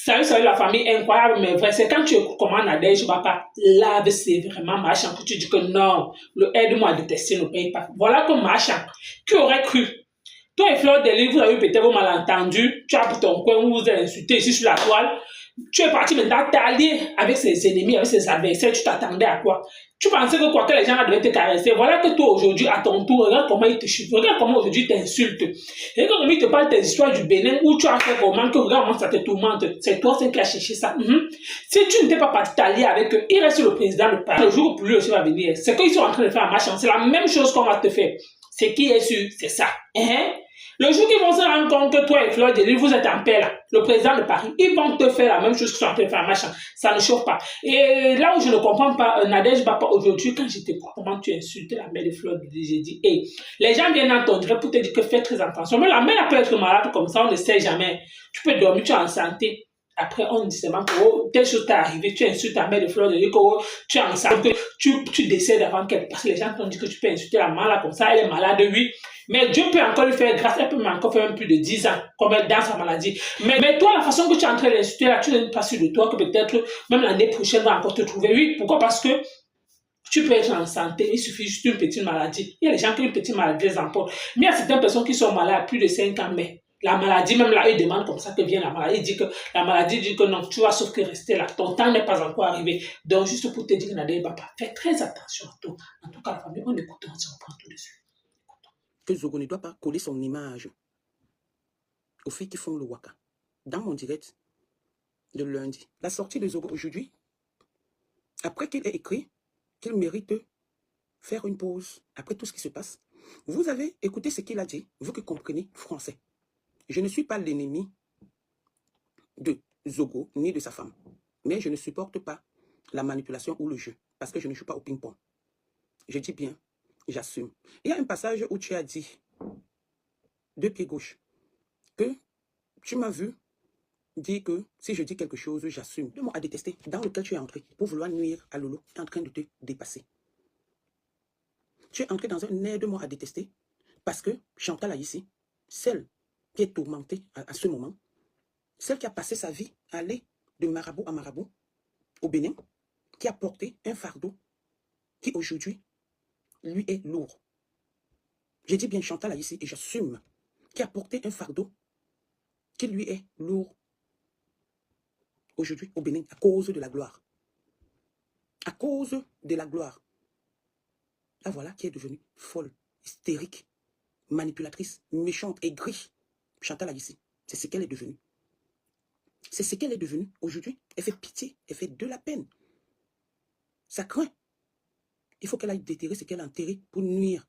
Salut la famille, incroyable, mais vrai. C'est quand tu écoutes comment Nadège, je ne vais pas lave, c'est vraiment machin, que tu dis que non, le aide-moi à détester ne paye pas. Voilà que machin. Qui aurait cru? Toi et Fleur Delis, vous avez peut-être vos malentendus, tu as pris ton coin, vous vous avez insulté ici sur la toile. Tu es parti maintenant t'allier avec ses ennemis, avec ses adversaires, tu t'attendais à quoi? Tu pensais que quoi que les gens là devaient te caresser. Voilà que toi aujourd'hui, à ton tour, regarde comment ils te chutent, regarde comment aujourd'hui ils t'insultent. Regarde comment ils te parlent des histoires du Bénin où tu as fait comment que regarde comment ça te tourmente. C'est toi qui as cherché ça. Si tu n'étais pas parti t'allier avec eux, il reste le président de Paris. Le jour où lui aussi va venir, c'est qu'ils sont en train de faire un machin. C'est la même chose qu'on va te faire. C'est qui est sûr, c'est ça. Le jour qu'ils vont se rendre compte que toi et Fleur Delis, vous êtes en paix là, le président de Paris, ils vont te faire la même chose qu'ils sont en train de faire, machin. Ça ne chauffe pas. Et là où je ne comprends pas, Nadège Bapa, aujourd'hui, quand j'étais comment tu insultais la mère de Fleur Delis, j'ai dit, hey, les gens viennent entendre pour te dire que fais très attention. Mais la mère peut être malade comme ça, on ne sait jamais. Tu peux dormir, tu es en santé. Après, on dit seulement que oh, telle chose t'est arrivée, tu insultes ta mère de Fleur Delis, que oh, tu es en santé, tu décèdes avant qu'elle. Parce que les gens t'ont dit que tu peux insulter la maman là comme ça, elle est malade, oui. Mais Dieu peut encore lui faire grâce, elle peut encore faire même plus de 10 ans, comme elle dans sa maladie. Mais toi, la façon que tu es en train d'insulter là, tu n'es pas sûr de toi que peut-être même l'année prochaine va encore te trouver. Oui, pourquoi? Parce que tu peux être en santé, il suffit juste d'une petite maladie. Il y a des gens qui ont une petite maladie, les emportent. Mais il y a certaines personnes qui sont malades à plus de 5 ans, mais la maladie, même là, ils demandent comme ça que vient la maladie. Il dit que la maladie dit que non, tu vas sauf que rester là. Ton temps n'est pas encore arrivé. Donc, juste pour te dire, Nadège Bapa, fais très attention à toi. En tout cas, la famille, on écoute, on se reprend tout de suite. Que Zogo ne doit pas coller son image aux filles qui font le waka. Dans mon direct de lundi, la sortie de Zogo aujourd'hui, après qu'il ait écrit qu'il mérite faire une pause, après tout ce qui se passe, vous avez écouté ce qu'il a dit, vous qui comprenez français. Je ne suis pas l'ennemi de Zogo ni de sa femme, mais je ne supporte pas la manipulation ou le jeu, parce que je ne joue pas au ping-pong. Je dis bien, j'assume. Il y a un passage où tu as dit, de pied gauche, que tu m'as vu dire que si je dis quelque chose, j'assume. Le mot à détester dans lequel tu es entré pour vouloir nuire à Lolo est en train de te dépasser. Tu es entré dans un aide-moi à détester parce que Chantal a ici, celle qui est tourmentée à ce moment, celle qui a passé sa vie à aller de marabout à marabout au Bénin, qui a porté un fardeau qui aujourd'hui lui est lourd. J'ai dit bien Chantal a ici et j'assume, qui a porté un fardeau qui lui est lourd aujourd'hui au Bénin à cause de la gloire. À cause de la gloire. La voilà qui est devenue folle, hystérique, manipulatrice, méchante, aigrie. Chantal Aïssi, c'est ce qu'elle est devenue. C'est ce qu'elle est devenue aujourd'hui. Elle fait pitié, elle fait de la peine. Ça craint. Il faut qu'elle aille déterrer ce qu'elle a enterré pour nuire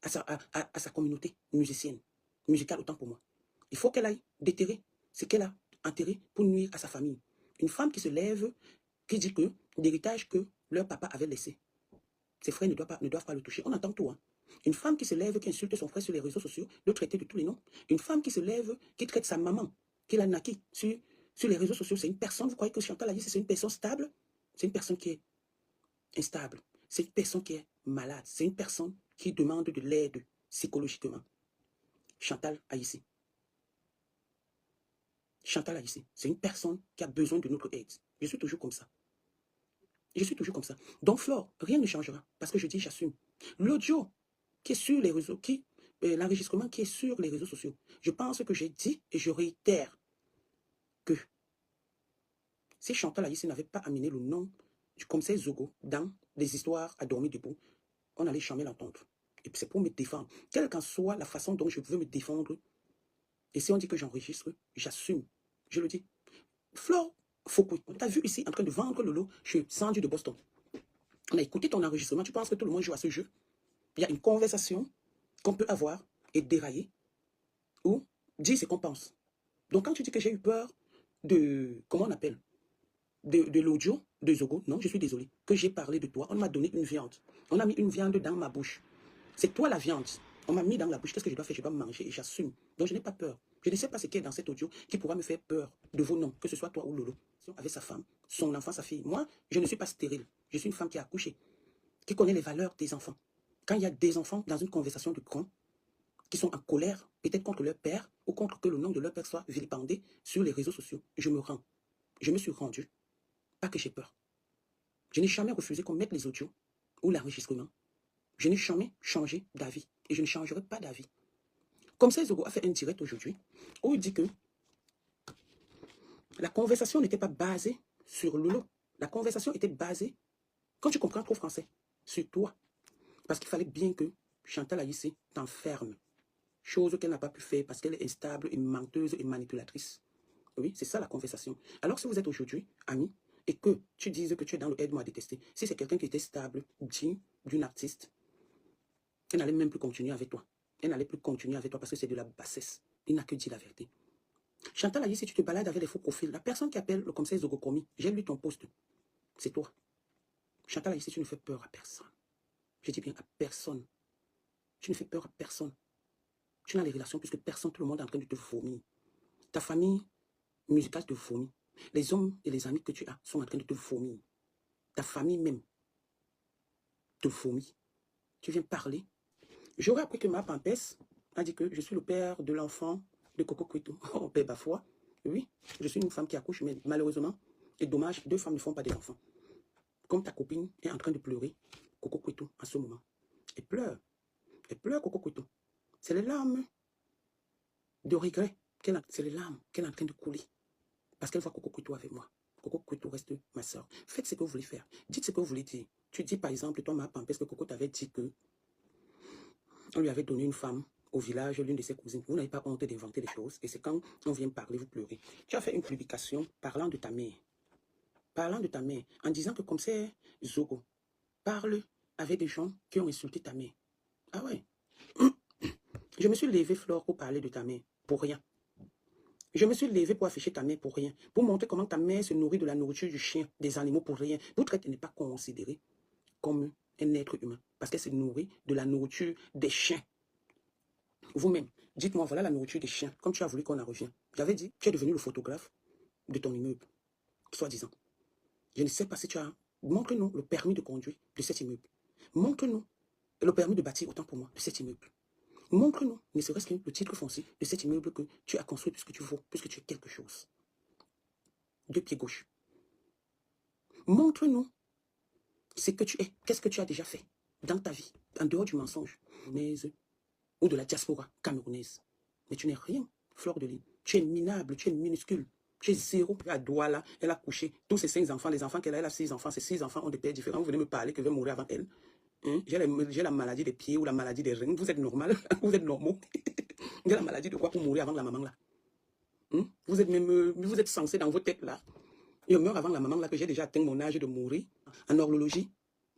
à sa communauté musicienne, musicale autant pour moi. Il faut qu'elle aille déterrer ce qu'elle a enterré pour nuire à sa famille. Une femme qui se lève, qui dit que l'héritage que leur papa avait laissé, ses frères ne doivent pas le toucher. On entend tout. Hein. Une femme qui se lève, qui insulte son frère sur les réseaux sociaux, le traiter de tous les noms. Une femme qui se lève, qui traite sa maman, qui l'a naquée sur les réseaux sociaux. C'est une personne, vous croyez que Chantal a dit, c'est une personne stable? C'est une personne qui est instable. C'est une personne qui est malade. C'est une personne qui demande de l'aide psychologiquement. Chantal Aïssi. Chantal Aïssi, c'est une personne qui a besoin de notre aide. Je suis toujours comme ça. Je suis toujours comme ça. Donc, Flore, rien ne changera. Parce que je dis, j'assume. L'audio qui est sur les réseaux, l'enregistrement qui est sur les réseaux sociaux, je pense que j'ai dit et je réitère que si Chantal Aïssi n'avait pas amené le nom du commissaire Zogo dans les histoires à dormir debout, on allait jamais l'entendre. Et c'est pour me défendre. Quelle qu'en soit la façon dont je veux me défendre, et si on dit que j'enregistre, j'assume. Je le dis. Flore Foucault, on t'a vu ici en train de vendre le lot chez Sandy de Boston. On a écouté ton enregistrement, tu penses que tout le monde joue à ce jeu? Il y a une conversation qu'on peut avoir et dérailler ou dire ce qu'on pense. Donc quand tu dis que j'ai eu peur de, comment on appelle, de l'audio de Zogo, non, je suis désolé, que j'ai parlé de toi, on m'a donné une viande. On a mis une viande dans ma bouche. C'est toi la viande. On m'a mis dans la bouche, qu'est-ce que je dois faire? Je dois manger et j'assume. Donc je n'ai pas peur. Je ne sais pas ce qu'il y a dans cet audio qui pourra me faire peur de vos noms, que ce soit toi ou Lolo. Avec sa femme, son enfant, sa fille. Moi, je ne suis pas stérile. Je suis une femme qui a accouché, qui connaît les valeurs des enfants. Quand il y a des enfants dans une conversation de grands, qui sont en colère, peut-être contre leur père, ou contre que le nom de leur père soit vilipendé sur les réseaux sociaux. Je me rends. Je me suis rendu. Pas que j'ai peur. Je n'ai jamais refusé qu'on mette les audios ou l'enregistrement. Je n'ai jamais changé d'avis. Et je ne changerai pas d'avis. Comme ça, Zogo a fait un direct aujourd'hui où il dit que la conversation n'était pas basée sur Lolo. La conversation était basée, quand tu comprends trop français, sur toi. Parce qu'il fallait bien que Chantal Aïssé t'enferme. Chose qu'elle n'a pas pu faire parce qu'elle est instable et menteuse et manipulatrice. Oui, c'est ça la conversation. Alors si vous êtes aujourd'hui amis et que tu dises que tu es dans le aide-moi à détester, si c'est quelqu'un qui était stable, digne d'une artiste, elle n'allait même plus continuer avec toi. Elle n'allait plus continuer avec toi parce que c'est de la bassesse. Il n'a que dit la vérité. Chantal a dit, si tu te balades avec les faux profils, la personne qui appelle le commissaire Zogokomi, j'ai lu ton post, c'est toi. Chantal a dit, tu ne fais peur à personne. Je dis bien à personne. Tu ne fais peur à personne. Tu n'as les relations puisque personne, tout le monde est en train de te vomir. Ta famille musicale te vomit. Les hommes et les amis que tu as sont en train de te vomir. Ta famille même te vomit. Tu viens parler. J'aurais appris que ma Pampès a dit que je suis le père de l'enfant de Coco Cueto. Oh, père Bafoua. Oui, je suis une femme qui accouche, mais malheureusement, et dommage, 2 femmes ne font pas des enfants. Comme ta copine est en train de pleurer, Coco Cueto, en ce moment. Elle pleure. Elle pleure, Coco Cueto. C'est les larmes de regret. C'est les larmes qu'elle est en train de couler. Parce qu'elle voit Coco Cueto avec moi. Coco Cueto reste ma soeur. Faites ce que vous voulez faire. Dites ce que vous voulez dire. Tu dis par exemple, toi, ma Pampès, que Coco t'avait dit que on lui avait donné une femme au village, l'une de ses cousines. Vous n'avez pas honte d'inventer des choses. Et c'est quand on vient parler, vous pleurez. Tu as fait une publication parlant de ta mère. Parlant de ta mère. En disant que comme c'est Zogo, parle avec des gens qui ont insulté ta mère. Ah ouais. Je me suis levé, Flore, pour parler de ta mère. Pour rien. Je me suis levé pour afficher ta mère pour rien. Pour montrer comment ta mère se nourrit de la nourriture du chien, des animaux pour rien. Votre être n'est pas considéré comme un être humain. Parce qu'elle se nourrit de la nourriture des chiens. Vous-même, dites-moi, voilà la nourriture des chiens. Comme tu as voulu qu'on en revienne. J'avais dit, tu es devenu le photographe de ton immeuble. Soi-disant. Je ne sais pas si tu as... Montre-nous le permis de conduire de cet immeuble. Montre-nous le permis de bâtir, autant pour moi, de cet immeuble. Montre-nous, ne serait-ce que le titre foncier de cet immeuble que tu as construit puisque tu vaux, puisque tu es quelque chose. 2 pieds gauche. Montre-nous ce que tu es, qu'est-ce que tu as déjà fait dans ta vie, en dehors du mensonge, ou de la diaspora camerounaise. Mais tu n'es rien, Fleur de Lys. Tu es minable, tu es minuscule. Tu es zéro. À Douala, elle a couché tous ses 5 enfants, les enfants qu'elle a, elle a 6 enfants. Ces 6 enfants ont des pères différents. Vous venez me parler que je vais mourir avant elle. J'ai la maladie des pieds ou la maladie des reins. Vous êtes normal, vous êtes normaux. J'ai la maladie de quoi pour mourir avant la maman là? Vous êtes censé dans vos têtes là. Je meurs avant la maman là que j'ai déjà atteint mon âge de mourir en horlogie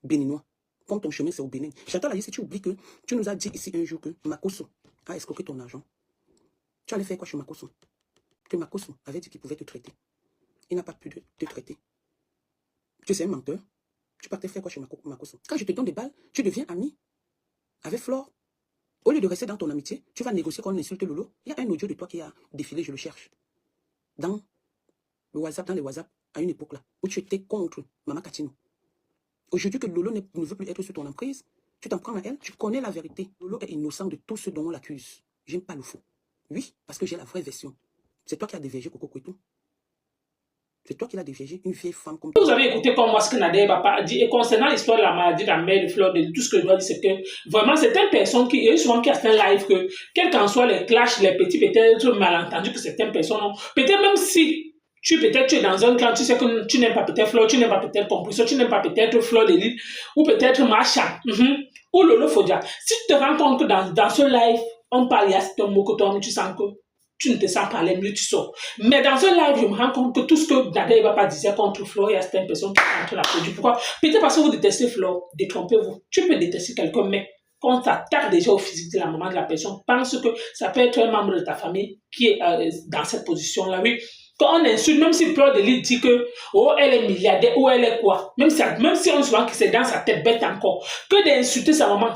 béninois. Comme ton chemin c'est au Bénin. Chantal a dit, si tu oublies que tu nous as dit ici un jour que Makosso a escroqué ton argent. Tu allais faire quoi chez Makosso? Que Makosso avait dit qu'il pouvait te traiter. Il n'a pas pu te traiter. Tu sais un menteur. Tu partais faire quoi chez Makosso? Quand je te donne des balles, tu deviens ami avec Flore. Au lieu de rester dans ton amitié, tu vas négocier qu'on insulte Lolo. Il y a un audio de toi qui a défilé, je le cherche. Dans le WhatsApp, dans les WhatsApp, à une époque là, où tu étais contre Maman Katino. Aujourd'hui que Lolo ne veut plus être sous ton emprise, tu t'en prends à elle, tu connais la vérité. Lolo est innocent de tout ce dont on l'accuse. J'aime pas le faux. Oui, parce que j'ai la vraie version. C'est toi qui as déviégé Coco Cueto. C'est toi qui l'as déviégé, une vieille femme comme toi. Vous avez écouté comme moi ce que Nadia Bapa a dit. Et concernant l'histoire de la maladie de la mère de Fleur de Lys, tout ce que je dois dire, c'est que vraiment, certaines personnes qui, et souvent qui a fait un live, que quels qu'en soient les clashs, les petits peut-être malentendus que certaines personnes ont, peut-être même si tu es dans un clan, tu sais que tu n'aimes pas peut-être Fleur, tu n'aimes pas peut-être Composition, tu n'aimes pas peut-être Fleur de Lys, ou peut-être Macha, ou Lolo Fodia. Si tu te rends compte que dans ce live, on parle, il y a ce mot que toi, tu sens que tu ne te sens pas mieux, tu sors. Mais dans un live, je me rends compte que tout ce que Nadia Bapa disait contre Flore, il y a certaines personnes qui sont contre la produit. Pourquoi? Peut-être parce que vous détestez Flore, détrompez-vous. Tu peux détester quelqu'un, mais quand on s'attaque déjà au physique de la maman de la personne, pense que ça peut être un membre de ta famille qui est dans cette position-là. Oui. Quand on insulte, même si Fleur de Lys dit que oh, elle est milliardaire ou elle est quoi, même si on se voit que c'est dans sa tête bête encore, que d'insulter sa maman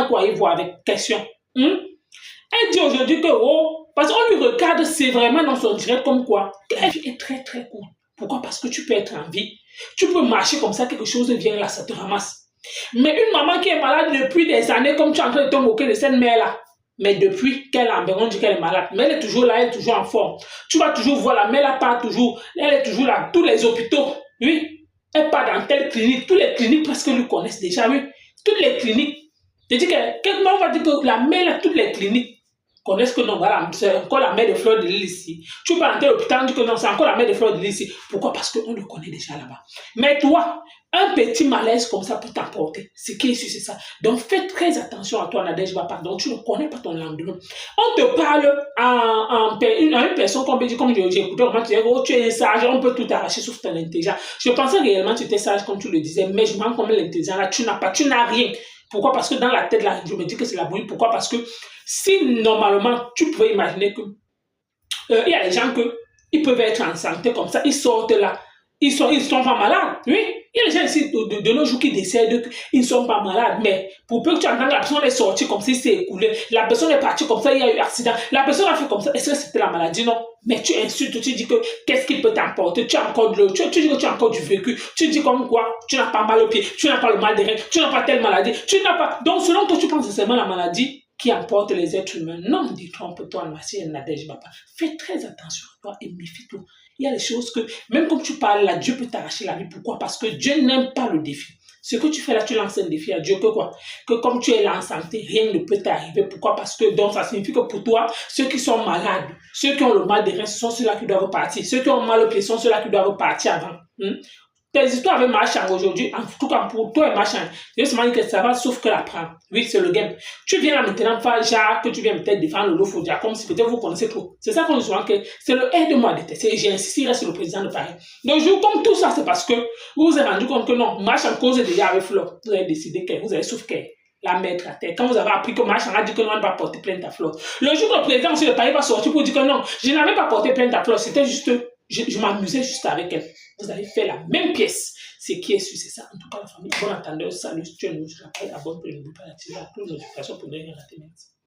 quoi, il voit avec question. Elle dit aujourd'hui que oh, parce qu'on lui regarde, c'est vraiment dans son direct comme quoi. La vie est très très courte. Pourquoi? Parce que tu peux être en vie. Tu peux marcher comme ça, quelque chose vient là, ça te ramasse. Mais une maman qui est malade depuis des années, comme tu es en train de te moquer de cette mère-là, Mais depuis qu'elle a on dit qu'elle est malade. Mais elle est toujours là, elle est toujours en forme. Tu vas toujours voir la mais elle part toujours, elle est toujours là. Tous les hôpitaux, oui. Elle part dans telle clinique. Toutes les cliniques presque lui connaissent déjà, oui. Toutes les cliniques. Je dis que, quelqu'un va dire que la mère, là, toutes les cliniques connaissent que non, voilà, c'est encore la mère de Fleur de Lys ici. Tu vas dans l'hôpital, on dit que non, c'est encore la mère de Fleur de Lys ici. Pourquoi? Parce qu'on le connaît déjà là-bas. Mais toi, un petit malaise comme ça peut t'emporter. Ce qui est sûr, c'est ça. Donc, fais très attention à toi, Nadège Bapa. Donc, tu ne connais pas ton lendemain. On te parle à une personne, comme j'ai écouté, comment tu dis, oh, tu es sage, on peut tout arracher sauf ton intelligence. Je pensais réellement que tu étais sage, comme tu le disais, mais je m'en comme l'intelligence là, tu n'as rien. Pourquoi? Parce que dans la tête, là, je me dis que c'est la bouillie. Pourquoi? Parce que si normalement, tu pouvais imaginer que il y a des gens ils peuvent être en santé comme ça, ils sortent là, ils sont pas malades. Oui, il y a des gens ici de nos jours qui décèdent, ils ne sont pas malades, mais pour peu que tu entends que la personne est sortie comme ça, il s'est écoulé, la personne est partie comme ça, il y a eu accident, la personne a fait comme ça, est-ce que c'était la maladie? Non. Mais tu insultes, tu dis que qu'est-ce qui peut t'emporter, tu as encore de l'eau, tu dis que tu as encore du vécu, tu dis comme quoi, tu n'as pas mal au pied, tu n'as pas le mal des reins, tu n'as pas telle maladie, tu n'as pas. Donc selon toi, tu penses que c'est seulement la maladie qui emporte les êtres humains. Non, détrompe-toi, Massi et Nadège Bapa. Fais très attention à toi et méfie-toi. Il y a des choses que, même comme tu parles là, Dieu peut t'arracher la vie. Pourquoi? Parce que Dieu n'aime pas le défi. Ce que tu fais là, tu lances un défi à Dieu que quoi? Que comme tu es là en santé, rien ne peut t'arriver. Pourquoi? Parce que donc ça signifie que pour toi, ceux qui sont malades, ceux qui ont le mal des reins, ce sont ceux-là qui doivent partir. Ceux qui ont mal au pied sont ceux-là qui doivent partir avant. Tes histoires avec Marchand aujourd'hui, en tout cas pour toi et Marchand, je vais seulement dire que ça va sauf que la prendre. Oui, c'est le game. Tu viens là maintenant faire genre que tu viens peut-être défendre le Lofodia comme si peut-être vous connaissez trop. C'est ça qu'on dit souvent que c'est le aide-moi à détester. J'ai insisté, il reste le président de Paris. Donc, je vous compte tout ça, c'est parce que vous vous êtes rendu compte que non, Marchand cause déjà avec Flo. Vous avez décidé que vous avez souffert la mettre à terre. Quand vous avez appris que Marchand a dit que non, on va porter plainte à Flo. Le jour que le président aussi de Paris va sortir pour dire que non, je n'avais pas porté plainte à Flo, c'était juste, je m'amusais juste avec elle. Vous avez fait la même pièce. Ce qui est sûr, c'est ça. En tout cas, la famille, bon entendeur, salut, tu es nous, je l'appelle, abonne pour ne pas la tirer à toutes nos notifications pour ne rien rater. Merci.